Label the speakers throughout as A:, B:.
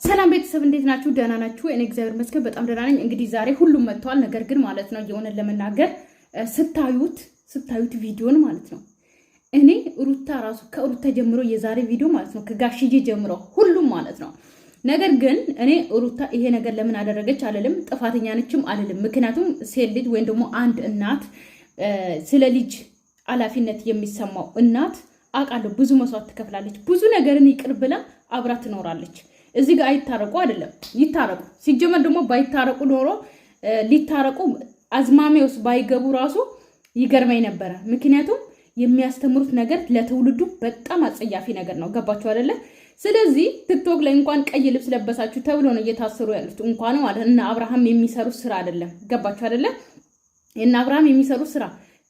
A: ሰላም ቤተሰብ እንዴት ናችሁ? ደህና ናችሁ? እኔ እግዚአብሔር ይመስገን በጣም ደህና ነኝ። እንግዲህ ዛሬ ሁሉም መጥቷል። ነገር ግን ማለት ነው የሆነን ለመናገር ስታዩት ቪዲዮን ማለት ነው እኔ ሩታ ራሱ ከሩታ ጀምሮ የዛሬ ቪዲዮ ማለት ነው ከጋሽዬ ጀምሮ ሁሉም ማለት ነው። ነገር ግን እኔ ሩታ ይሄ ነገር ለምን አደረገች አለልም፣ ጥፋተኛ ነችም አለልም። ምክንያቱም ሴት ልጅ ወይም ደግሞ አንድ እናት ስለ ልጅ ኃላፊነት የሚሰማው እናት አቃለ ብዙ መስዋዕት ትከፍላለች። ብዙ ነገርን ይቅር ብላ አብራ ትኖራለች። እዚህ ጋር አይታረቁ አይደለም ይታረቁ። ሲጀመር ደግሞ ባይታረቁ ኖሮ ሊታረቁ አዝማሚያውስ ባይገቡ ራሱ ይገርመኝ ነበር። ምክንያቱም የሚያስተምሩት ነገር ለትውልዱ በጣም አጸያፊ ነገር ነው። ገባችሁ አይደለ? ስለዚህ ቲክቶክ ላይ እንኳን ቀይ ልብስ ለበሳችሁ ተብሎ ነው እየታሰሩ ያሉት። እንኳን ማለት እና አብርሃም የሚሰሩት ስራ አይደለም። ገባችሁ አይደለ? እና አብርሃም የሚሰሩት ስራ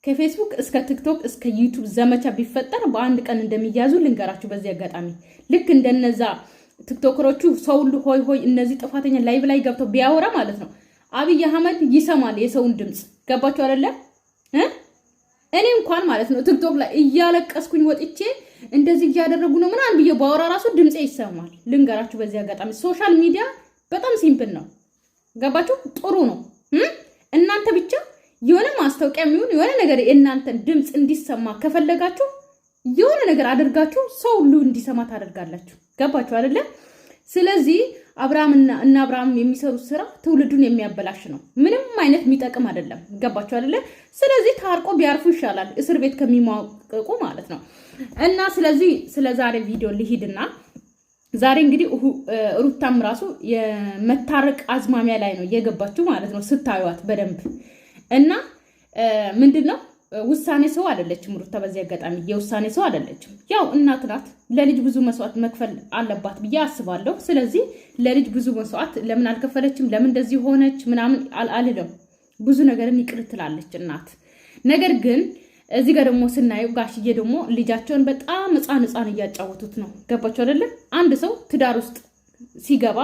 A: ከፌስቡክ እስከ ቲክቶክ እስከ ዩቲዩብ ዘመቻ ቢፈጠር በአንድ ቀን እንደሚያዙ ልንገራችሁ። በዚህ አጋጣሚ ልክ እንደነዛ ቲክቶከሮቹ ሰው ሁሉ ሆይ ሆይ እነዚህ ጥፋተኛ ላይቭ ላይ ገብተው ቢያወራ ማለት ነው አብይ አህመድ ይሰማል የሰውን ድምጽ። ገባችሁ አይደለ? እኔ እንኳን ማለት ነው ቲክቶክ ላይ እያለቀስኩኝ ወጥቼ እንደዚህ እያደረጉ ነው ምናምን ብዬ ባወራ ራሱ ድምጼ ይሰማል። ልንገራችሁ በዚህ አጋጣሚ ሶሻል ሚዲያ በጣም ሲምፕል ነው። ገባችሁ? ጥሩ ነው። እናንተ ብቻ የሆነ ማስታወቂያ የሚሆን የሆነ ነገር የእናንተን ድምጽ እንዲሰማ ከፈለጋችሁ የሆነ ነገር አድርጋችሁ ሰው ሁሉ እንዲሰማ ታደርጋላችሁ። ገባችሁ አይደለ? ስለዚህ አብርሃምና አብርሃም የሚሰሩት ስራ ትውልዱን የሚያበላሽ ነው። ምንም አይነት የሚጠቅም አይደለም። ገባችሁ አይደለ? ስለዚህ ታርቆ ቢያርፉ ይሻላል እስር ቤት ከሚማቀቁ ማለት ነው። እና ስለዚህ ስለዛሬ ቪዲዮ ልሂድና ዛሬ እንግዲህ ሩታም ራሱ የመታረቅ አዝማሚያ ላይ ነው የገባችሁ ማለት ነው ስታዩት በደንብ እና ምንድነው ውሳኔ ሰው አይደለችም ሩታ። በዚህ አጋጣሚ የውሳኔ ሰው አይደለችም። ያው እናት ናት። ለልጅ ብዙ መስዋዕት መክፈል አለባት ብዬ አስባለሁ። ስለዚህ ለልጅ ብዙ መስዋዕት ለምን አልከፈለችም፣ ለምን እንደዚህ ሆነች ምናምን አልልም። ብዙ ነገርን ይቅር ትላለች እናት። ነገር ግን እዚህ ጋር ደግሞ ስናየው ጋሽዬ ደግሞ ልጃቸውን በጣም ህፃን እያጫወቱት ነው። ገባችሁ አይደለ? አንድ ሰው ትዳር ውስጥ ሲገባ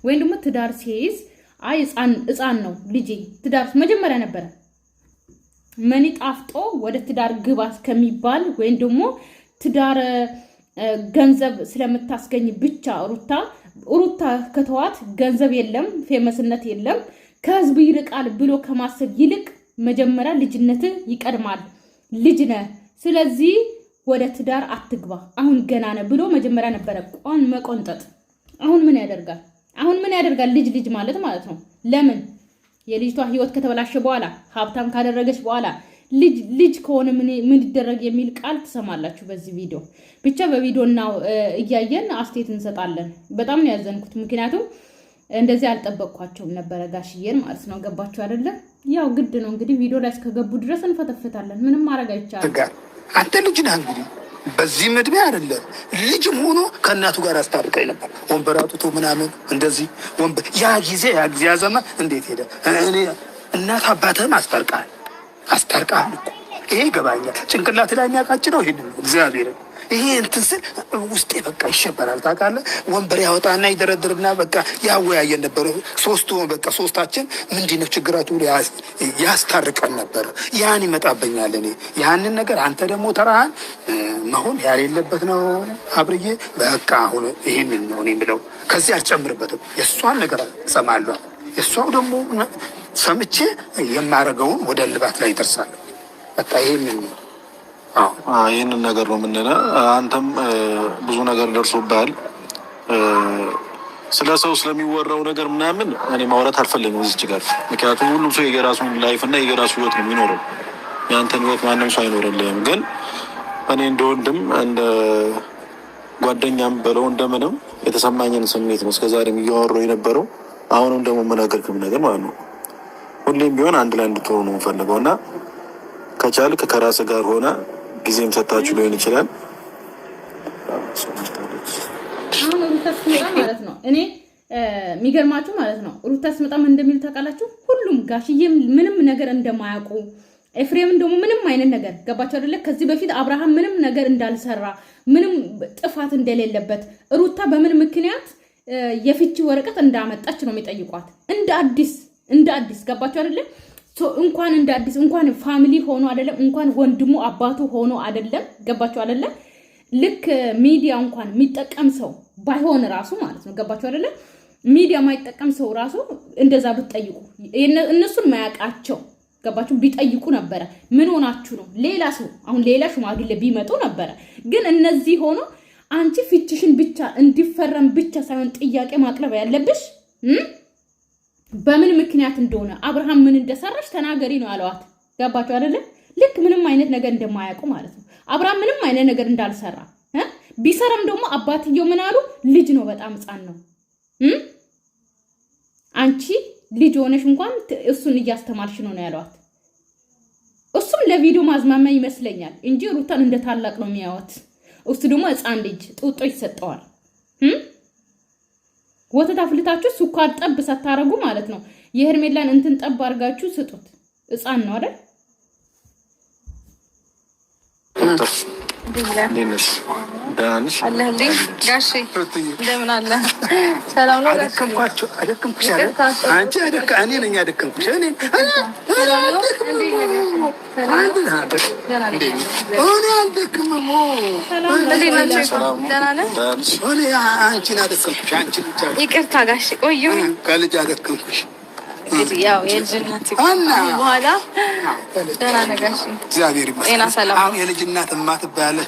A: ወይም ደግሞ ትዳር ሲይዝ አይ ህፃን ነው ልጄ ትዳር መጀመሪያ ነበረ መኒ ጣፍጦ ወደ ትዳር ግባ ከሚባል ወይም ደግሞ ትዳር ገንዘብ ስለምታስገኝ ብቻ ሩታ ከተዋት ገንዘብ የለም ፌመስነት የለም ከህዝብ ይርቃል ብሎ ከማሰብ ይልቅ መጀመሪያ ልጅነት ይቀድማል። ልጅ ነህ፣ ስለዚህ ወደ ትዳር አትግባ፣ አሁን ገና ነህ ብሎ መጀመሪያ ነበረ መቆንጠጥ። አሁን ምን ያደርጋል? ልጅ ማለት ነው። ለምን የልጅቷ ህይወት ከተበላሸ በኋላ ሀብታም ካደረገች በኋላ ልጅ ከሆነ ምን ይደረግ የሚል ቃል ትሰማላችሁ በዚህ ቪዲዮ። ብቻ በቪዲዮና እያየን አስተያየት እንሰጣለን። በጣም ነው ያዘንኩት፣ ምክንያቱም እንደዚህ አልጠበቅኳቸውም ነበረ ጋሽዬን ማለት ነው። ገባችሁ አይደለ? ያው ግድ ነው እንግዲህ ቪዲዮ ላይ እስከገቡ ድረስ እንፈተፍታለን። ምንም ማድረግ አይቻልም።
B: አንተ ልጅ ነህ እንግዲህ በዚህ ምድሜ አይደለም ልጅም ሆኖ ከእናቱ ጋር አስታርቀኝ ነበር። ወንበር አውጥቶ ምናምን እንደዚህ ወንበር ያ ጊዜ ዘመን እንዴት ሄደ? እኔ እናት አባትህም አስታርቃል እኮ ይሄ ገባኛል። ጭንቅላት ላይ የሚያቃጭለው ይሄን ነው። እግዚአብሔር ይሄ እንትን ስል ውስጤ በቃ ይሸበራል። ታውቃለህ? ወንበር ያወጣና ይደረድርና በቃ ያወያየን ነበር። ሶስታችን ምንድነው ችግራችሁ ያስታርቀን ነበር። ያን ይመጣብኛል እኔ ያንን ነገር። አንተ ደግሞ ተራህን መሆን ያሌለበት ነው አብርዬ። በቃ አሁን ይሄንን ነው እኔ የምለው። ከዚህ አልጨምርበትም። የእሷን ነገር እሰማለሁ። የእሷው ደግሞ ሰምቼ የማደርገውን ወደ ልባት ላይ ይደርሳል። በቃ ይሄንን ነው።
C: ይህንን ነገር ነው የምንለው። አንተም ብዙ ነገር ደርሶብሃል። ስለ ሰው ስለሚወራው ነገር ምናምን እኔ ማውራት አልፈለግም እዚች ጋር። ምክንያቱም ሁሉም ሰው የራሱን ላይፍ እና የራሱ ህይወት ነው የሚኖረው። የአንተን ህይወት ማንም ሰው አይኖርልህም። ግን እኔ እንደ ወንድም እንደ ጓደኛም በለው እንደምንም የተሰማኝን ስሜት ነው እስከዛሬም እያወራሁ የነበረው። አሁንም ደግሞ የምነግርህም ነገር ማለት ነው ሁሌም ቢሆን አንድ ላይ እንድትሆኑ ነው የምፈልገው እና ከቻልክ ከራስህ ጋር ሆነ ጊዜም ሰጣችሁ ሊሆን ይችላል።
A: ማለት ነው እኔ የሚገርማችሁ ማለት ነው ሩታ ስመጣም እንደሚል ታውቃላችሁ። ሁሉም ጋሽዬም ምንም ነገር እንደማያውቁ ኤፍሬምን ደግሞ ምንም አይነት ነገር ገባችሁ አይደለ? ከዚህ በፊት አብርሃም ምንም ነገር እንዳልሰራ ምንም ጥፋት እንደሌለበት ሩታ በምን ምክንያት የፍቺ ወረቀት እንዳመጣች ነው የሚጠይቋት። እንደ አዲስ ገባችሁ አይደለ? እንኳን እንደ አዲስ እንኳን ፋሚሊ ሆኖ አይደለም እንኳን ወንድሙ አባቱ ሆኖ አይደለም። ገባችሁ አይደለም? ልክ ሚዲያ እንኳን የሚጠቀም ሰው ባይሆን ራሱ ማለት ነው ገባችሁ አይደለ? ሚዲያ ማይጠቀም ሰው ራሱ እንደዛ ብትጠይቁ እነሱን ማያውቃቸው ገባችሁ ቢጠይቁ ነበረ። ምን ሆናችሁ ነው? ሌላ ሰው አሁን ሌላ ሽማግሌ ቢመጡ ነበረ። ግን እነዚህ ሆኖ አንቺ ፍቺሽን ብቻ እንዲፈረም ብቻ ሳይሆን ጥያቄ ማቅረብ ያለብሽ በምን ምክንያት እንደሆነ አብርሃም ምን እንደሰራሽ ተናገሪ ነው ያለዋት። ገባችሁ አይደለ? ልክ ምንም አይነት ነገር እንደማያውቁ ማለት ነው። አብርሃም ምንም አይነት ነገር እንዳልሰራ ቢሰራም ደግሞ አባትየው ምን አሉ? ልጅ ነው፣ በጣም ሕፃን ነው። አንቺ ልጅ ሆነሽ እንኳን እሱን እያስተማርሽ ነው ያለዋት። እሱም ለቪዲዮ ማዝማሚያ ይመስለኛል እንጂ ሩታን እንደ ታላቅ ነው የሚያዩት። እሱ ደግሞ ሕፃን ልጅ ጡጦ ይሰጠዋል። ወተት አፍልታችሁ ስኳር ጠብ ሳታረጉ ማለት ነው የሄርሜላን እንትን ጠብ አድርጋችሁ ስጡት። ሕፃን ነው አይደል?
D: ጋሼ እንደምን አለ? ሰላም ነው?
B: አደከምኳቸው። አንቺ እኔ ነኝ ያደከምኩሽ። እኔ አልደክምም። አንቺን አደከምኩሽ።
D: ይቅርታ ጋሼ ቆዩ።
B: ከልጅ አደከምኩሽ።
D: ያው የልጅነት በኋላ ደህና ነህ ጋሼ?
B: እግዚአብሔር ይመስገን።
D: ጤና ሰላም?
B: አሁን የልጅነት እማትባያለ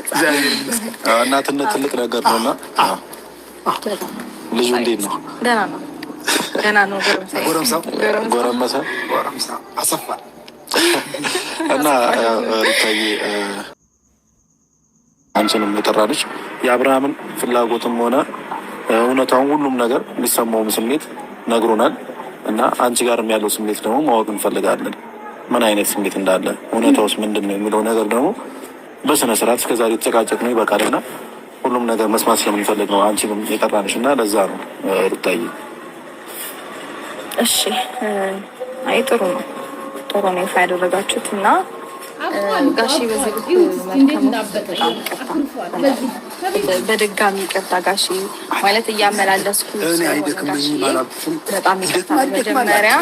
B: እግዚአብሔር ይመስገን።
C: እናትነት ትልቅ ነገር ነውና ልጁ እንዴት ነው?
D: ደህና ነው። ደህና ነው።
C: ጎረመሰ
B: አሰፋ
C: እና ሩታዬ አንቺንም የጠራንሽ የአብርሃምን ፍላጎትም ሆነ እውነታውን ሁሉም ነገር የሚሰማውም ስሜት ነግሮናል እና አንቺ ጋርም ያለው ስሜት ደግሞ ማወቅ እንፈልጋለን። ምን አይነት ስሜት እንዳለ እውነታውስ ምንድን ነው የሚለው ነገር ደግሞ በስነ ስርዓት እስከዛሬ የተጨቃጨቅነው ይበቃልና ሁሉም ነገር መስማት ስለምንፈልግ ነው አንቺንም የጠራንሽ እና ለዛ ነው ሩታዬ።
D: እሺ አይ ጥሩ ነው ይፋ ያደረጋችሁት እና ጋሺ በዚህ በድጋሚ ይቅርታ ጋሺ ማለት እያመላለስኩ በጣም ይቅርታ። መጀመሪያ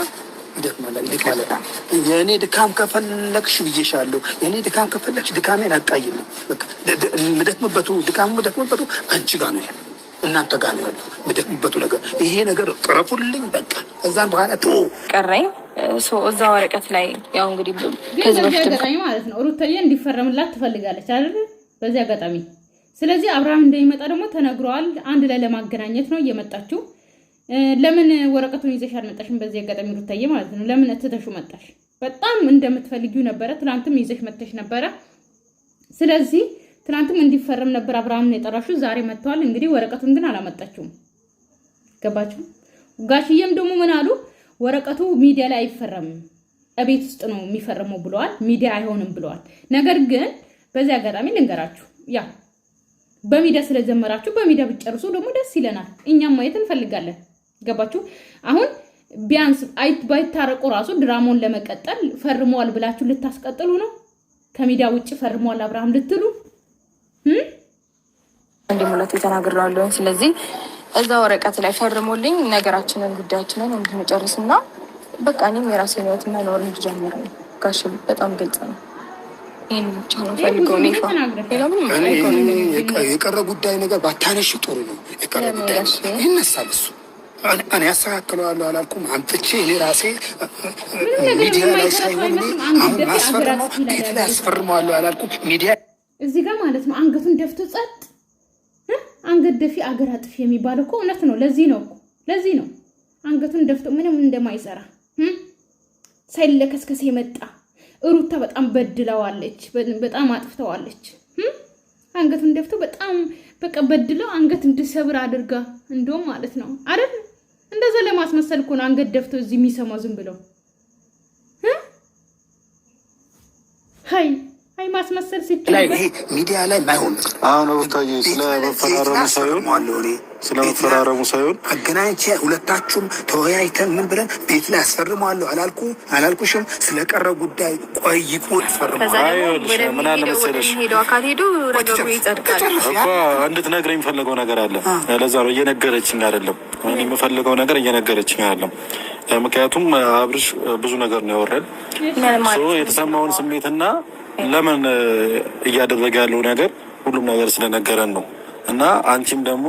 B: የእኔ ድካም ከፈለግሽ ብዬሻለሁ። የእኔ ድካም ከፈለግሽ ድካሜን አቃይም። ምደክምበቱ አንቺ ጋር ነው ያለው፣ እናንተ ጋር ነው ያለው ምደክምበቱ ነገር። ይሄ ነገር ቅረፉልኝ በቃ። ከዛም በኋላ
D: ቀረኝ እዛ ወረቀት ላይ ያው እንግዲህ ከዚህ በፊት
A: አጋጣሚ ማለት ነው ሩታዬ እንዲፈረምላት ትፈልጋለች አይደል? በዚህ አጋጣሚ ስለዚህ አብርሃም እንደሚመጣ ደግሞ ተነግሯል። አንድ ላይ ለማገናኘት ነው እየመጣችው። ለምን ወረቀቱን ይዘሽ አልመጣሽም? በዚህ አጋጣሚ ሩታዬ ማለት ነው ለምን እትተሹ መጣሽ? በጣም እንደምትፈልጊው ነበረ። ትናንትም ይዘሽ መጥተሽ ነበረ። ስለዚህ ትናንትም እንዲፈረም ነበር አብርሃምን የጠራሽው። ዛሬ መጥቷል። እንግዲህ ወረቀቱን ግን አላመጣችውም። ገባችሁ? ጋሽዬም ደግሞ ምን አሉ? ወረቀቱ ሚዲያ ላይ አይፈረምም፣ እቤት ውስጥ ነው የሚፈረመው ብለዋል። ሚዲያ አይሆንም ብለዋል። ነገር ግን በዚህ አጋጣሚ ልንገራችሁ፣ ያ በሚዲያ ስለጀመራችሁ በሚዲያ ብትጨርሱ ደግሞ ደስ ይለናል። እኛም ማየት እንፈልጋለን። ገባችሁ? አሁን ቢያንስ ባይታረቁ ራሱ ድራማውን ለመቀጠል ፈርመዋል ብላችሁ ልታስቀጥሉ ነው? ከሚዲያ ውጭ ፈርመዋል አብርሃም ልትሉ
D: እንደሞላት ተናግሬዋለሁ። ስለዚህ እዛ ወረቀት ላይ ፈርሞልኝ ነገራችንን ጉዳያችንን እንድንጨርስና በቃ እኔም የራሴን ህይወት መኖር እንድጀምር ነው። ጋሽ በጣም ግልጽ ነው። ይሄን ብቻ ነው ፈልገው ነው
B: የቀረ ጉዳይ ነገር ባታነሽ ጥሩ ነው። የቀረ ጉዳይ ይነሳል። እሱ እኔ ያስተካክለዋለሁ አላልኩም። አምጥቼ እኔ ራሴ ሚዲያ ላይ ሳይሆን አሁን ማስፈርመው ቤት ላይ ያስፈርመዋለሁ አላልኩም። ሚዲያ
A: እዚህ ጋር ማለት ነው አንገቱን ደፍቶ ጸጥ አንገት ደፊ አገር አጥፊ የሚባለው እኮ እውነት ነው። ለዚህ ነው አንገቱን ደፍቶ ምንም እንደማይሰራ ሳይለከስከስ የመጣ ሩታ በጣም በድላዋለች፣ በጣም አጥፍተዋለች። አንገቱን ደፍቶ በጣም በቃ በድለው አንገት እንድሰብር አድርጋ እንደውም ማለት ነው አይደል? እንደዛ ለማስመሰል እኮ ነው አንገት ደፍቶ እዚህ የሚሰማው ዝም ብለው አይ ማስመሰል ሲችል
B: ይሄ ሚዲያ ላይ ማይሆን
C: አሁን ሩታዬ ስለመፈራረሙ ሳይሆን
B: አገናኝቼ ሁለታችሁም ተወያይተን ምን ብለን ቤት ላይ አስፈርመዋለሁ አላልኩሽም? ስለቀረ ጉዳይ ቆይቁ
C: ምን አለ መሰለሽ እኮ እንድትነግረኝ የምፈልገው ነገር አለ። ለዛ ነው እየነገረችኝ አይደለም። እኔ የምፈልገው ነገር እየነገረችኝ አይደለም። ምክንያቱም አብርሽ ብዙ ነገር ነው ያወራል። የተሰማውን ስሜትና ለምን እያደረገ ያለው ነገር ሁሉም ነገር ስለነገረን ነው። እና አንቺም ደግሞ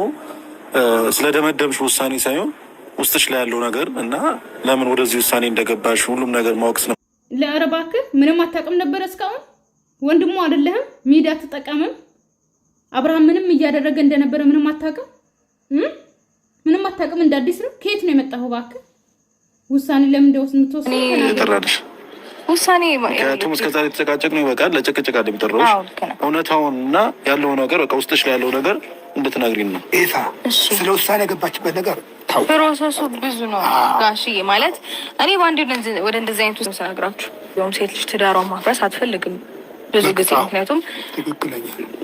C: ስለደመደምሽ ውሳኔ ሳይሆን ውስጥሽ ላይ ያለው ነገር እና ለምን ወደዚህ ውሳኔ እንደገባሽ ሁሉም ነገር ማወቅ ነው።
A: ለአረባክ ምንም አታውቅም ነበር እስካሁን። ወንድሙ አይደለህም፣ ሚዲያ ተጠቀምም። አብርሃም ምንም እያደረገ እንደነበረ ምንም አታውቅም፣ ምንም አታውቅም። እንደ አዲስ ነው። ከየት ነው የመጣው? እባክህ ውሳኔ ለምን እንደወስድ የምትወስድ
D: ውሳኔ
C: ምክንያቱም እስከዛሬ የተጨቃጨቅ ነው ይበቃል። ለጭቅጭቅ አይደለም የጠራሁሽ። እውነታውን እና ያለው ነገር በቃ ውስጥሽ ላይ ያለው ነገር እንድትነግሪኝ ነው።
B: ኤፋ ስለ ውሳኔ የገባችበት ነገር
D: ፕሮሰሱ ብዙ ነው ጋሽዬ። ማለት እኔ በአንድ ወደ እንደዚህ አይነት ውስጥ ስነግራችሁ ሴት ልጅ ትዳሯን ማፍረስ አትፈልግም ብዙ ጊዜ። ምክንያቱም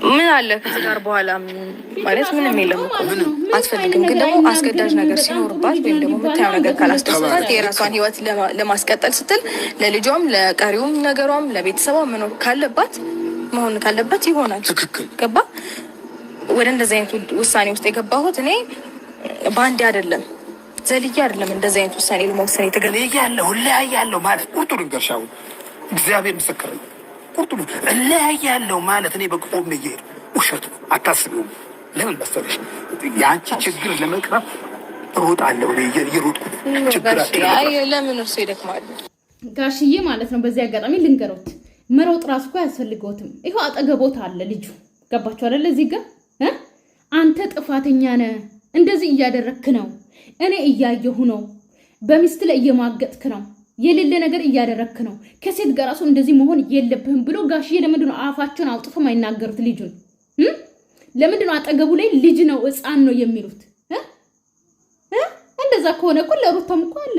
D: ምን አለ ከትዳር በኋላ ማለት ምንም የለም አትፈልግም። ግን ደግሞ አስገዳጅ ነገር ሲኖርባት ወይም ደግሞ የምታየው ነገር ካላስደሰታት የራሷን ሕይወት ለማስቀጠል ስትል ለልጇም ለቀሪውም ነገሯም ለቤተሰቧ መኖር ካለባት መሆን ካለበት ይሆናል። ገባ? ወደ እንደዚህ አይነት ውሳኔ ውስጥ የገባሁት እኔ በአንዴ አይደለም ዘልዬ አይደለም እንደዚህ አይነት ውሳኔ ለመወሰን
B: የተገለያለሁ እለያያለሁ ማለት ቁርጡን ገርሻው እግዚአብሔር ምስክር ነው። ቁርጡን እለያያለሁ ማለት እኔ በቆም እየሄድኩ ውሸት ነው። አታስቢውም። ለምን መሰለሽ የአንቺ ችግር ለመቅረፍ ሮጣለሁ እየሮጥኩ
D: ለምን እርሱ ይደክማሉ
A: ጋሽዬ ማለት ነው። በዚህ አጋጣሚ ልንገሮት መሮጥ ራሱ እኮ አያስፈልገውትም። ይኸው አጠገቦት አለ ልጁ። ገባችሁ አይደለ? እዚህ ጋር አንተ ጥፋተኛ ነህ፣ እንደዚህ እያደረክ ነው፣ እኔ እያየሁ ነው፣ በሚስት ላይ እየማገጥክ ነው፣ የሌለ ነገር እያደረክ ነው፣ ከሴት ጋር ራሱ እንደዚህ መሆን የለብህም ብሎ ጋሽዬ ለምንድን ነው አፋቸውን አውጥተው ማይናገሩት? ልጁን ለምንድን ነው አጠገቡ ላይ ልጅ ነው ሕፃን ነው የሚሉት? እንደዛ ከሆነ እኮ ለሩታም እኮ አለ።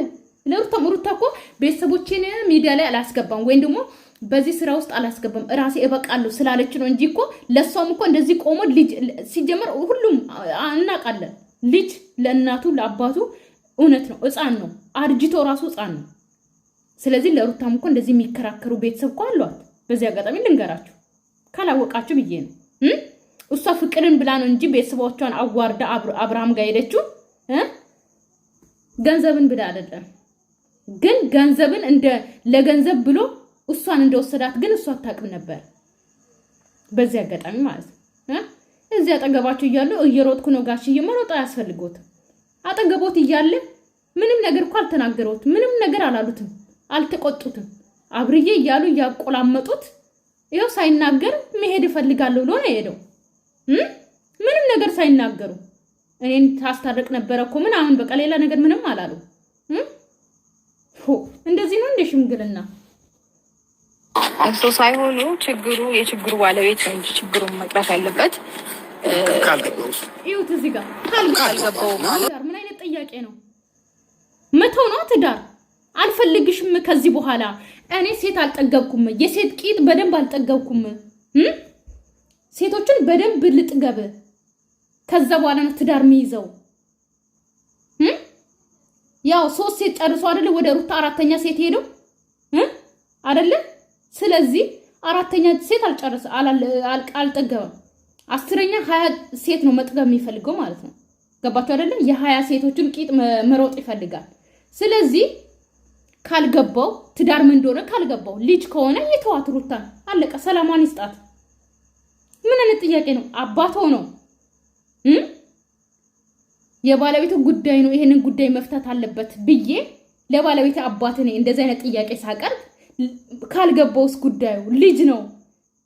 A: ሩታ እኮ ቤተሰቦችን ሚዲያ ላይ አላስገባም ወይም ደግሞ በዚህ ስራ ውስጥ አላስገባም ራሴ እበቃለሁ ስላለች ነው እንጂ እኮ ለሷም እኮ እንደዚህ ቆሞ ልጅ ሲጀመር ሁሉም እናውቃለን። ልጅ ለእናቱ ለአባቱ እውነት ነው ሕፃን ነው፣ አርጅቶ ራሱ ሕፃን ነው። ስለዚህ ለሩታም እኮ እንደዚህ የሚከራከሩ ቤተሰብ እኮ አሏት። በዚህ አጋጣሚ ልንገራችሁ ካላወቃችሁ ብዬ ነው። እሷ ፍቅርን ብላ ነው እንጂ ቤተሰቦቿን አዋርዳ አብርሃም ጋር ሄደችው ገንዘብን ብላ አይደለም። ግን ገንዘብን እንደ ለገንዘብ ብሎ እሷን እንደወሰዳት ግን እሷ አታውቅም ነበር። በዚህ አጋጣሚ ማለት ነው እዚህ አጠገባቸው እያሉ እየሮጥኩ ነው ጋሽዬ መሮጥ አያስፈልጎትም። አጠገቦት እያለ ምንም ነገር እኮ አልተናገሩትም፣ ምንም ነገር አላሉትም፣ አልተቆጡትም። አብርዬ እያሉ እያቆላመጡት ይኸው ሳይናገር መሄድ እፈልጋለሁ ብሎ ነው የሄደው። ምንም ነገር ሳይናገሩ እኔን ታስታርቅ ነበረ እኮ ምናምን በቃ ሌላ ነገር ምንም አላሉ። እንደዚህ ነው እንደ ሽምግልና
D: እሱ ሳይሆኑ የችግሩ ባለቤት ነው እንጂ ችግሩን መቅረፍ ያለበት
B: ካልገባውስ
A: ይሁት እዚህ ጋር ካልገባው ማለት ምን አይነት ጥያቄ ነው? መተው ነው ትዳር። አልፈልግሽም ከዚህ በኋላ እኔ ሴት አልጠገብኩም፣ የሴት ቂጥ በደንብ አልጠገብኩም፣ ሴቶችን በደንብ ልጥገብ፣ ከዛ በኋላ ነው ትዳር የሚይዘው። ያው 3 ሴት ጨርሶ አይደለ ወደ ሩታ 4ኛ ሴት ሄደው አይደለ? ስለዚህ 4ኛ ሴት አልጠገበም። 10ኛ 20 ሴት ነው መጥገብ የሚፈልገው ማለት ነው። ገባችሁ አይደለ? የ20 ሴቶችን ቂጥ መሮጥ ይፈልጋል። ስለዚህ ካልገባው ትዳር ምን እንደሆነ ካልገባው ልጅ ከሆነ የተዋት ሩታ አለቀ። ሰላማን ይስጣት። ምን አይነት ጥያቄ ነው? አባቶ ነው የባለቤቱ ጉዳይ ነው። ይሄንን ጉዳይ መፍታት አለበት ብዬ ለባለቤቱ አባት ነኝ እንደዚህ አይነት ጥያቄ ሳቀርብ ካልገባውስ ጉዳዩ ልጅ ነው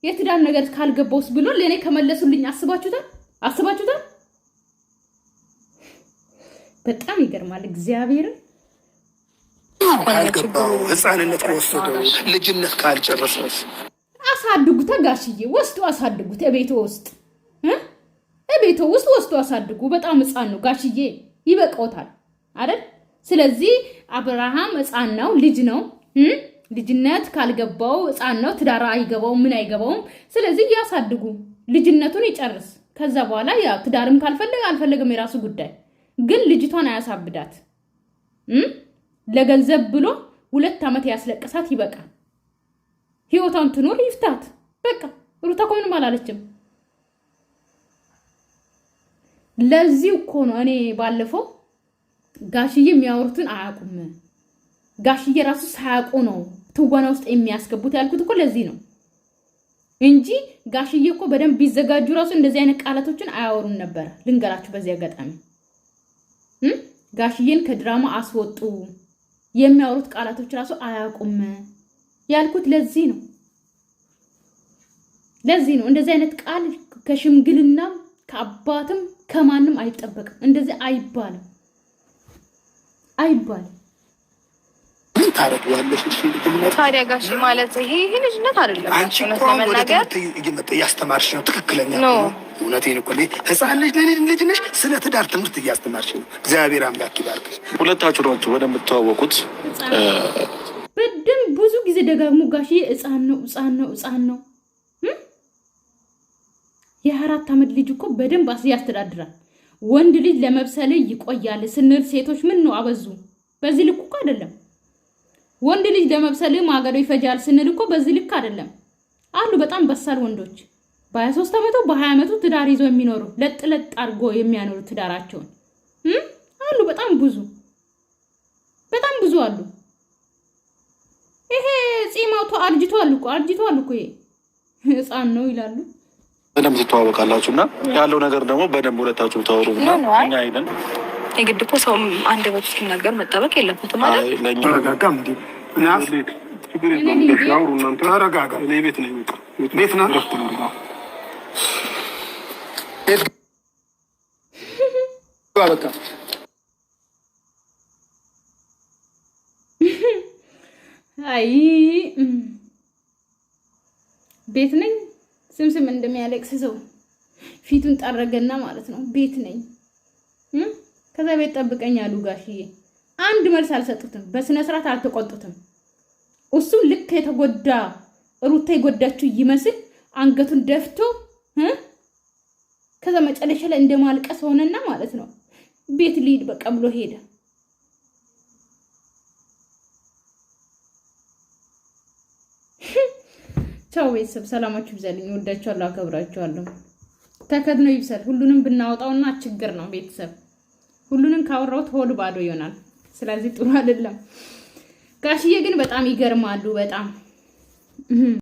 A: የትዳር ነገር ካልገባውስ ብሎ ለኔ ከመለሱልኝ አስባችሁታል? በጣም ይገርማል። እግዚአብሔር
B: ካልገባው ሕፃንነት ወስዶ ልጅነት ካልጨረሰስ
A: አሳድጉት። ጋሽዬ ወስዶ አሳድጉት። ቤቶ ውስጥ ወስዶ አሳድጉ። በጣም ሕፃን ነው ጋሽዬ፣ ይበቃውታል አይደል? ስለዚህ አብርሃም ሕፃን ነው፣ ልጅ ነው። ልጅነት ካልገባው ሕፃን ነው፣ ትዳር አይገባው፣ ምን አይገባውም። ስለዚህ ያሳድጉ፣ ልጅነቱን ይጨርስ። ከዛ በኋላ ያ ትዳርም አልፈለገም የራሱ ጉዳይ። ግን ልጅቷን አያሳብዳት። ለገንዘብ ብሎ 2 ዓመት ያስለቅሳት ይበቃል። ህይወቷን ትኖር ይፍታት በቃ። ሩታ እኮ ምንም አላለችም። ለዚህ እኮ ነው እኔ ባለፈው ጋሽዬ የሚያወሩትን አያውቁም፣ ጋሽዬ ራሱ ሳያውቁ ነው ትወና ውስጥ የሚያስገቡት ያልኩት እኮ ለዚህ ነው። እንጂ ጋሽዬ እኮ በደንብ ቢዘጋጁ ራሱ እንደዚህ አይነት ቃላቶችን አያወሩን ነበር። ልንገራችሁ በዚህ አጋጣሚ ጋሽዬን ከድራማ አስወጡ የሚያወሩት ቃላቶች ራሱ አያውቁም ያልኩት ለዚህ ነው። እንደዚህ አይነት ቃል ከሽምግልና ከአባትም ከማንም አይጠበቅም። እንደዚህ አይባልም።
B: ታረጋለሽ እሺ።
D: ታዲያ ጋሽ ማለት ይሄ ልጅነት አይደለም።
B: አንቺ እኮ ነገር እያስተማርሽ ነው። ትክክለኛ ነው። እውነቴን እኮ ህፃን ልጅ ነሽ። ስለ ትዳር ትምህርት እያስተማርሽ ነው። እግዚአብሔር አምላክ ይባርክሽ።
C: ሁለታችሁ ናችሁ ወደምትተዋወቁት
A: በደንብ ብዙ ጊዜ ደጋግሞ ጋሽዬ ህፃን ነው የ4 ዓመት ልጅ እኮ በደንብ ያስተዳድራል። ወንድ ልጅ ለመብሰል ይቆያል ስንል ሴቶች ምን ነው አበዙ። በዚህ ልክ እኮ አይደለም። ወንድ ልጅ ለመብሰል ማገዶ ይፈጃል ስንል እኮ በዚህ ልክ አይደለም። አሉ በጣም በሳል ወንዶች በ23 ዓመቱ በ20 ዓመቱ ትዳር ይዘው የሚኖሩ ለጥለጥ አድርጎ የሚያኖሩ ትዳራቸውን አሉ። በጣም ብዙ አሉ። ይሄ ጺማውቶ አርጅቷል እኮ ይሄ ህፃን ነው ይላሉ።
C: በደንብ ትተዋወቃላችሁ እና ያለው ነገር ደግሞ በደንብ ሁለታችሁ ታወሩ እና እኛ አይደል
D: የግድ እኮ ሰው አንድ በት ሲናገር መጠበቅ የለበትም ማለት
C: ለኛ
B: ተረጋጋም እንዴ ናስ ተረጋጋ።
C: ቤት ነው
B: ቤት ነው በቃ
A: አይ ቤት ነኝ ስምስም እንደሚያለቅስ ሰው ፊቱን ጠረገና ማለት ነው። ቤት ነኝ ከዛ ቤት ጠብቀኝ አሉ ጋሽዬ። አንድ መልስ አልሰጡትም። በስነ ስርዓት አልተቆጡትም። እሱም ልክ የተጎዳ ሩታ የጎዳችው ይመስል አንገቱን ደፍቶ ከዛ መጨረሻ ላይ እንደማልቀስ ሆነና ማለት ነው ቤት ሊድ በቃ ብሎ ሄደ። ቻው ቤተሰብ፣ ሰላማችሁ ይብዛልኝ። ወዳችኋለሁ፣ አከብራችኋለሁ። ተከድኖ ይብሰል። ሁሉንም ብናወጣውና ችግር ነው ቤተሰብ። ሁሉንም ካወራሁት ሆድ ባዶ ይሆናል። ስለዚህ ጥሩ አይደለም። ጋሽዬ ግን በጣም ይገርማሉ በጣም